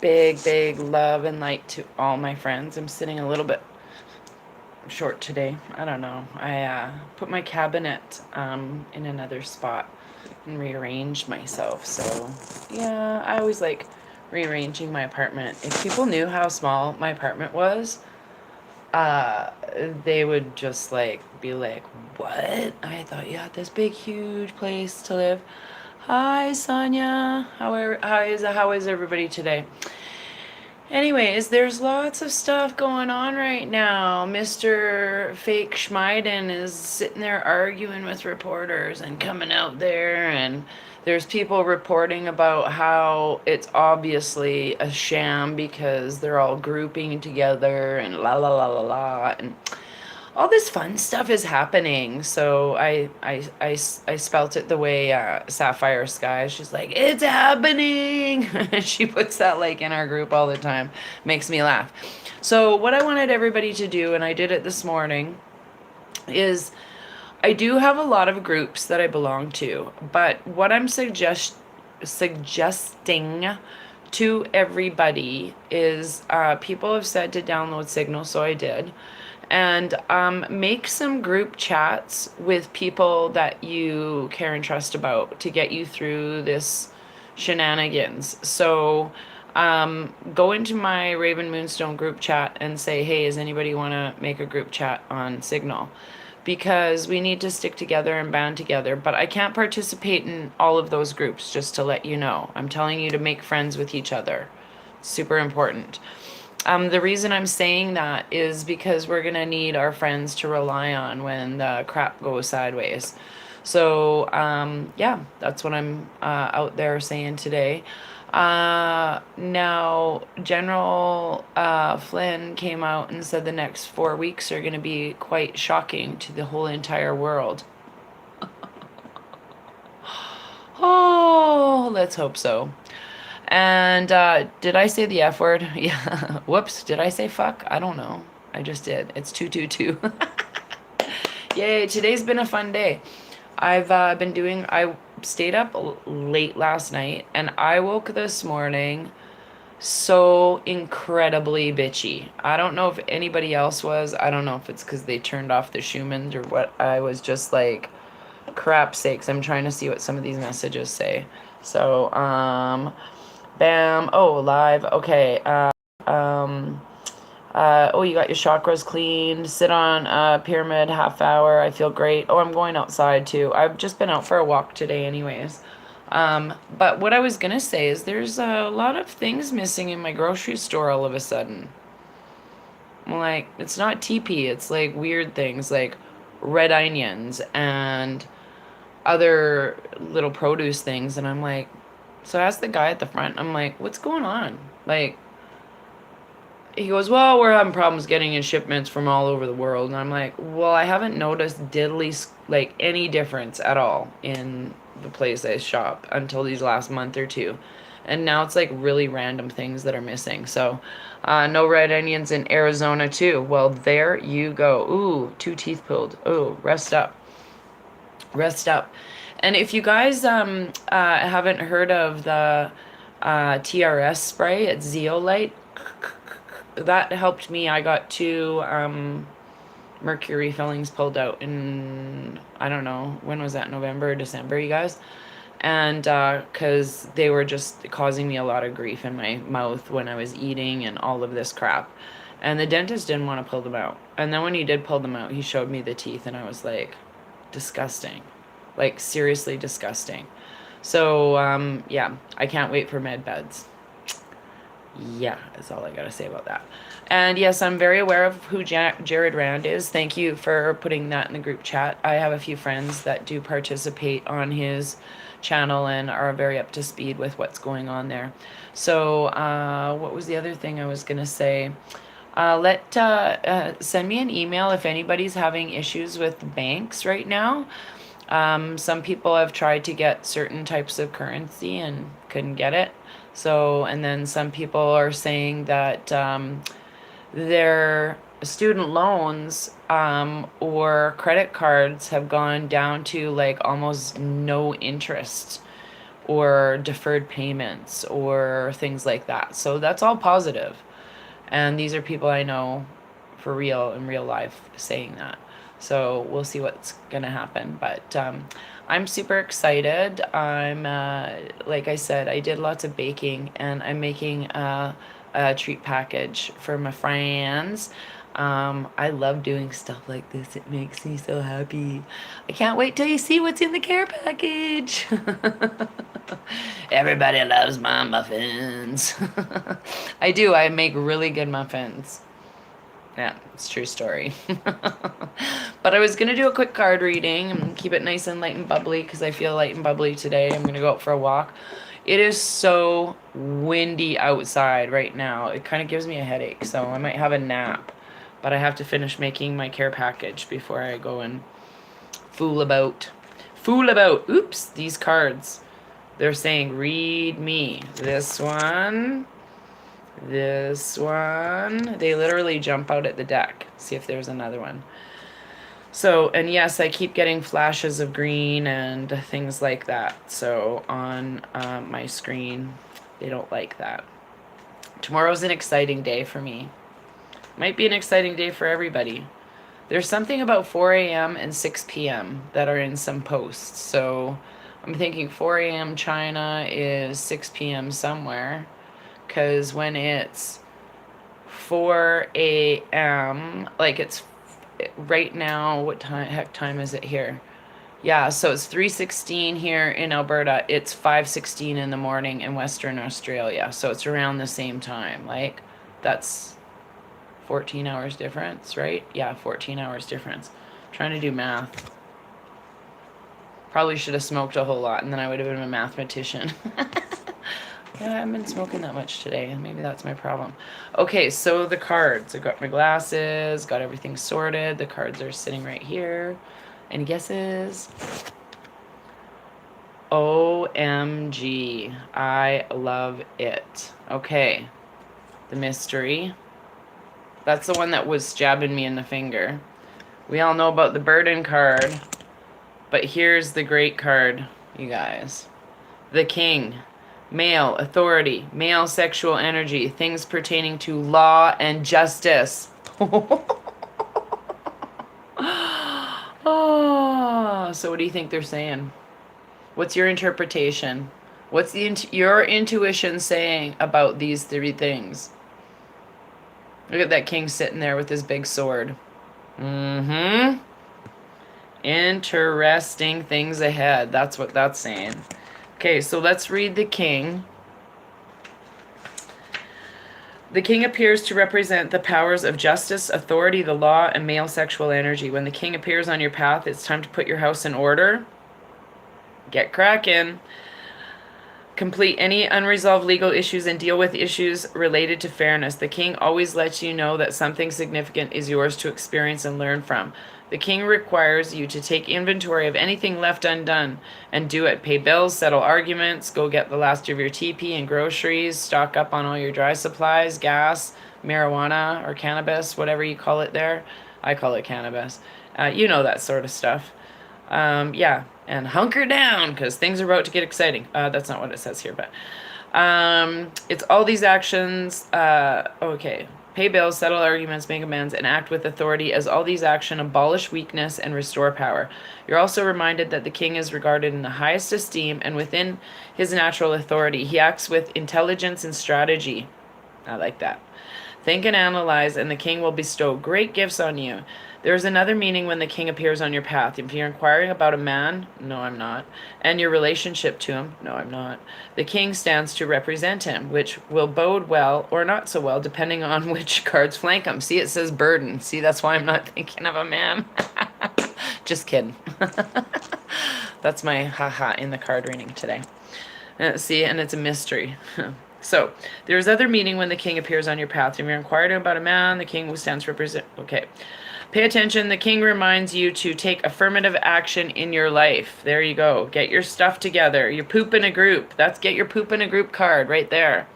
Big love and light to all my friends. I'm sitting a little bit short today. I don't know. I put my cabinet in another spot and rearranged myself. So, yeah, I always like rearranging my apartment. If people knew how small my apartment was, uh, they would just like be like, "What? I thought you had this big, huge place to live." Hi, Sonia. How is everybody today? Anyways, there's lots of stuff going on right now. Mr. Fake Schmeiden is sitting there arguing with reporters and coming out there, and there's people reporting about how it's obviously a sham because they're all grouping together and la la la la la, and all this fun stuff is happening. So I spelt it the way Sapphire Sky. She's like, it's happening. She puts that like in our group all the time. Makes me laugh. So what I wanted everybody to do, and I did it this morning, is I do have a lot of groups that I belong to, but what I'm suggesting to everybody is people have said to download Signal, so I did. And make some group chats with people that you care and trust about to get you through this shenanigans. So go into my Raven Moonstone group chat and say, hey, does anybody want to make a group chat on Signal? Because we need to stick together and band together. But I can't participate in all of those groups, just to let you know. I'm telling you to make friends with each other. Super important. The reason I'm saying that is because we're going to need our friends to rely on when the crap goes sideways. So, yeah, that's what I'm out there saying today. Now, General Flynn came out and said the next 4 weeks are going to be quite shocking to the whole entire world. Oh, let's hope so. And did I say the F word? Yeah. Whoops. Did I say fuck? I don't know. I just did. It's 222. Yay. Today's been a fun day. I stayed up late last night and I woke this morning so incredibly bitchy. I don't know if anybody else was. I don't know if it's because they turned off the Schumans or what. I was just like, crap sakes. I'm trying to see what some of these messages say. So, bam. Oh, live. Okay. Um, oh, you got your chakras cleaned. Sit on a pyramid half hour. I feel great. Oh, I'm going outside too. I've just been out for a walk today, anyways. But what I was gonna say is there's a lot of things missing in my grocery store all of a sudden. Like, it's not TP, it's like weird things like red onions and other little produce things. And I'm like, so I asked the guy at the front, I'm like, what's going on? Like, he goes, well, we're having problems getting in shipments from all over the world. And I'm like, well, I haven't noticed like any difference at all in the place I shop until these last month or two. And now it's like really random things that are missing. So, no red onions in Arizona too. Well, there you go. Ooh, 2 teeth pulled. Ooh, rest up. Rest up. And if you guys haven't heard of the TRS spray, it's Zeolite. That helped me. I got 2 mercury fillings pulled out in, I don't know, when was that, November or December, you guys? And because they were just causing me a lot of grief in my mouth when I was eating and all of this crap. And the dentist didn't want to pull them out. And then when he did pull them out, he showed me the teeth, and I was like, disgusting. Like, seriously disgusting. So, yeah, I can't wait for med beds. Yeah, that's all I gotta say about that. And yes, I'm very aware of who Jared Rand is. Thank you for putting that in the group chat. I have a few friends that do participate on his channel and are very up to speed with what's going on there. So, what was the other thing I was gonna say? Send me an email if anybody's having issues with banks right now. Some people have tried to get certain types of currency and couldn't get it. So, and then some people are saying that their student loans or credit cards have gone down to like almost no interest, or deferred payments or things like that. So that's all positive. And these are people I know for real in real life saying that. So we'll see what's going to happen. But I'm super excited. I'm, like I said, I did lots of baking and I'm making a treat package for my friends. I love doing stuff like this. It makes me so happy. I can't wait till you see what's in the care package. Everybody loves my muffins. I do. I make really good muffins. Yeah, it's a true story. But I was going to do a quick card reading and keep it nice and light and bubbly because I feel light and bubbly today. I'm going to go out for a walk. It is so windy outside right now. It kind of gives me a headache, so I might have a nap. But I have to finish making my care package before I go and fool about. Fool about. Oops, these cards. They're saying, read me. This one. This one. They literally jump out at the deck. See if there's another one. So, and yes, I keep getting flashes of green and things like that. So on my screen, they don't like that. Tomorrow's an exciting day for me. Might be an exciting day for everybody. There's something about 4 a.m. and 6 p.m. that are in some posts. So I'm thinking 4 a.m. China is 6 p.m. somewhere. Because when it's 4 a.m., like it's right now, what heck time is it here? Yeah, so it's 3:16 here in Alberta. It's 5:16 in the morning in Western Australia. So it's around the same time. Like, that's 14 hours difference, right? Yeah, 14 hours difference. I'm trying to do math. Probably should have smoked a whole lot and then I would have been a mathematician. Yeah, I haven't been smoking that much today. Maybe that's my problem. Okay, so the cards. I got my glasses, got everything sorted. The cards are sitting right here. Any guesses? OMG. I love it. Okay. The mystery. That's the one that was jabbing me in the finger. We all know about the burden card. But here's the great card, you guys. The King. Male, authority, male sexual energy, things pertaining to law and justice. Oh, so what do you think they're saying? What's your interpretation? What's your intuition saying about these three things? Look at that king sitting there with his big sword. Mm-hmm. Interesting things ahead. That's what that's saying. Okay, so let's read the king. The king appears to represent the powers of justice, authority, the law, and male sexual energy. When the king appears on your path, it's time to put your house in order. Get cracking. Complete any unresolved legal issues and deal with issues related to fairness. The king always lets you know that something significant is yours to experience and learn from. The king requires you to take inventory of anything left undone and do it. Pay bills, settle arguments, go get the last of your TP and groceries, stock up on all your dry supplies, gas, marijuana or cannabis, whatever you call it there. I call it cannabis. You know that sort of stuff. Yeah, and hunker down because things are about to get exciting. That's not what it says here, but it's all these actions. Okay. Pay bills, settle arguments, make amends, and act with authority as all these actions abolish weakness and restore power. You're also reminded that the king is regarded in the highest esteem and within his natural authority. He acts with intelligence and strategy. I like that. Think and analyze, and the king will bestow great gifts on you. There is another meaning when the king appears on your path. If you're inquiring about a man, no, I'm not, and your relationship to him, no, I'm not, the king stands to represent him, which will bode well or not so well, depending on which cards flank him. See, it says burden. See, that's why I'm not thinking of a man. Just kidding. That's my haha in the card reading today. See, and it's a mystery. So, there is other meaning when the king appears on your path. If you're inquiring about a man, the king stands to represent. Okay. Pay attention. The king reminds you to take affirmative action in your life. There you go. Get your stuff together. You poop in a group. That's get your poop in a group card right there.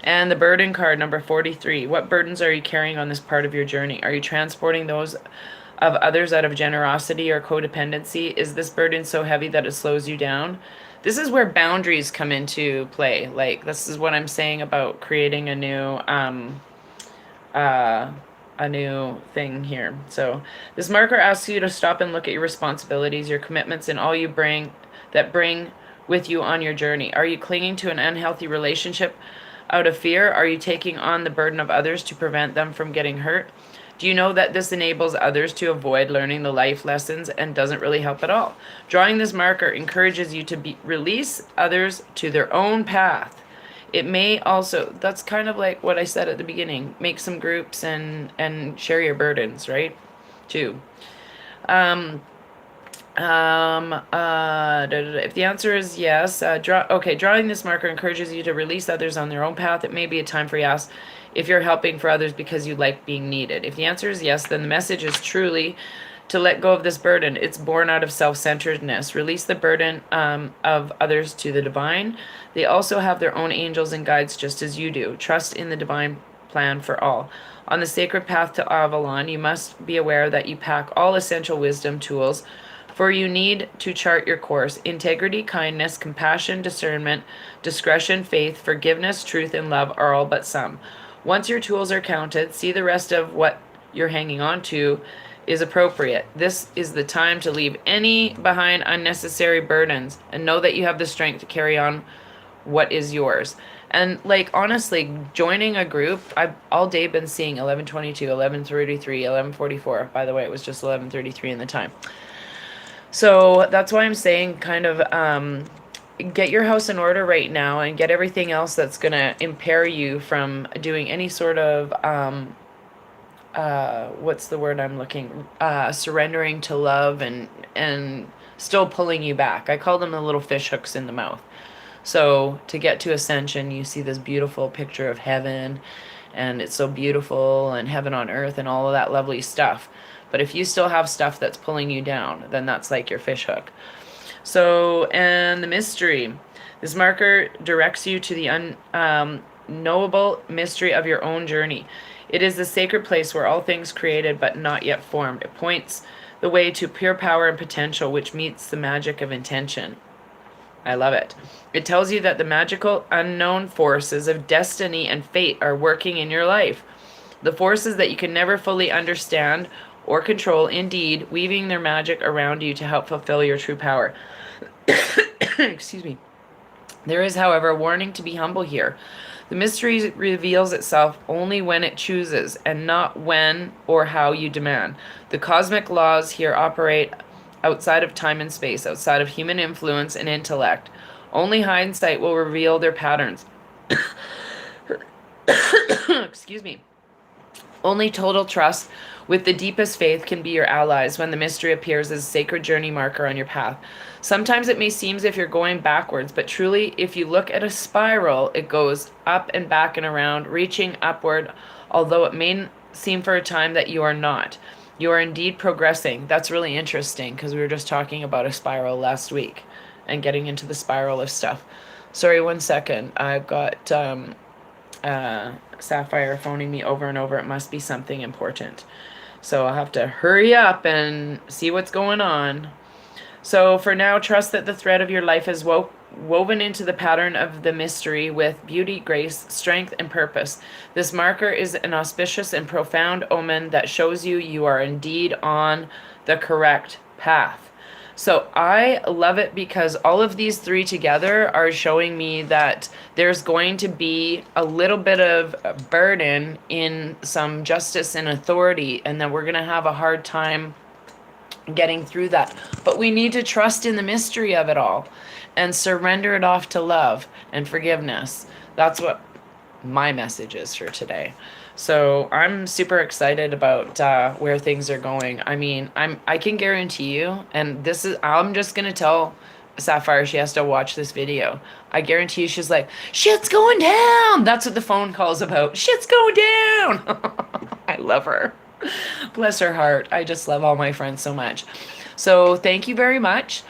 And the burden card, number 43. What burdens are you carrying on this part of your journey? Are you transporting those of others out of generosity or codependency? Is this burden so heavy that it slows you down? This is where boundaries come into play. Like, this is what I'm saying about creating uh, a new thing here. So this marker asks you to stop and look at your responsibilities, your commitments, and all you bring with you on your journey. Are you clinging to an unhealthy relationship out of fear? Are you taking on the burden of others to prevent them from getting hurt? Do you know that this enables others to avoid learning the life lessons and doesn't really help at all? Drawing this marker encourages you to release others to their own path. It may also, that's kind of like what I said at the beginning, make some groups and share your burdens, right? Too. If the answer is yes, drawing this marker encourages you to release others on their own path. It may be a time for you to ask if you're helping for others because you like being needed. If the answer is yes, then the message is truly to let go of this burden. It's born out of self-centeredness. Release the burden of others to the divine. They also have their own angels and guides just as you do. Trust in the divine plan for all. On the sacred path to Avalon, you must be aware that you pack all essential wisdom tools, for you need to chart your course. Integrity, kindness, compassion, discernment, discretion, faith, forgiveness, truth, and love are all but some. Once your tools are counted, see the rest of what you're hanging on to is appropriate. This is the time to leave any behind unnecessary burdens and know that you have the strength to carry on what is yours. And like, honestly, joining a group, I've all day been seeing 11:22, 11:33, 11:44. By the way, it was just 11:33 in the time. So that's why I'm saying kind of get your house in order right now and get everything else that's going to impair you from doing any sort of, what's the word I'm looking, surrendering to love and still pulling you back. I call them the little fish hooks in the mouth. So to get to ascension, you see this beautiful picture of heaven, and it's so beautiful, and heaven on earth and all of that lovely stuff. But if you still have stuff that's pulling you down, then that's like your fish hook. So, and the mystery. This marker directs you to the unknowable mystery of your own journey. It is the sacred place where all things created but not yet formed. It points the way to pure power and potential, which meets the magic of intention. I love it. It tells you that the magical unknown forces of destiny and fate are working in your life. The forces that you can never fully understand or control, indeed, weaving their magic around you to help fulfill your true power. Excuse me. There is, however, a warning to be humble here. The mystery reveals itself only when it chooses, and not when or how you demand. The cosmic laws here operate outside of time and space, outside of human influence and intellect. Only hindsight will reveal their patterns. Excuse me. Only total trust with the deepest faith can be your allies when the mystery appears as a sacred journey marker on your path. Sometimes it may seem as if you're going backwards, but truly, if you look at a spiral, it goes up and back and around, reaching upward, although it may seem for a time that you are not. You are indeed progressing. That's really interesting because we were just talking about a spiral last week and getting into the spiral of stuff. Sorry, 1 second. I've got Sapphire phoning me over and over. It must be something important. So I'll have to hurry up and see what's going on. So for now, trust that the thread of your life is woven into the pattern of the mystery with beauty, grace, strength, and purpose. This marker is an auspicious and profound omen that shows you are indeed on the correct path. So I love it because all of these three together are showing me that there's going to be a little bit of burden in some justice and authority, and that we're going to have a hard time getting through that. But we need to trust in the mystery of it all and surrender it off to love and forgiveness. That's what my message is for today. So I'm super excited about where things are going. I mean, I can guarantee you, and this is, I'm just gonna tell Sapphire she has to watch this video. I guarantee you she's like, shit's going down. That's what the phone call's about. Shit's going down. I love her. Bless her heart. I just love all my friends so much. So thank you very much.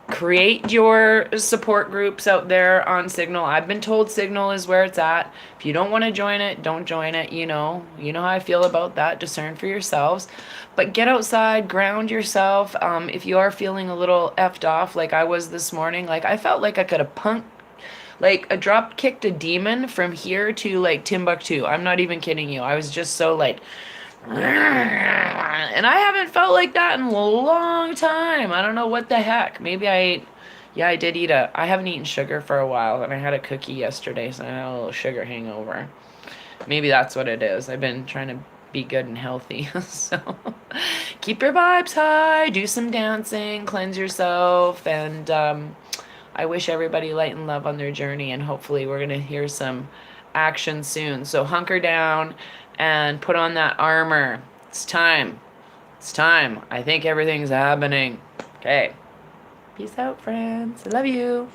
Create your support groups out there on Signal. I've been told Signal is where it's at. If you don't want to join it, don't join it. You know how I feel about that. Discern for yourselves. But get outside, ground yourself. If you are feeling a little effed off, like I was this morning, like I felt like I could have like a drop kicked a demon from here to like Timbuktu. I'm not even kidding you. I was just so like, and I haven't felt like that in a long time. I don't know what the heck. Maybe I ate, yeah, I did eat I haven't eaten sugar for a while, and I had a cookie yesterday, so I had a little sugar hangover. Maybe that's what it is. I've been trying to be good and healthy. So keep your vibes high, do some dancing, cleanse yourself, and I wish everybody light and love on their journey, and hopefully we're going to hear some action soon. So hunker down and put on that armor. It's time. It's time. I think everything's happening. Okay. Peace out, friends. I love you.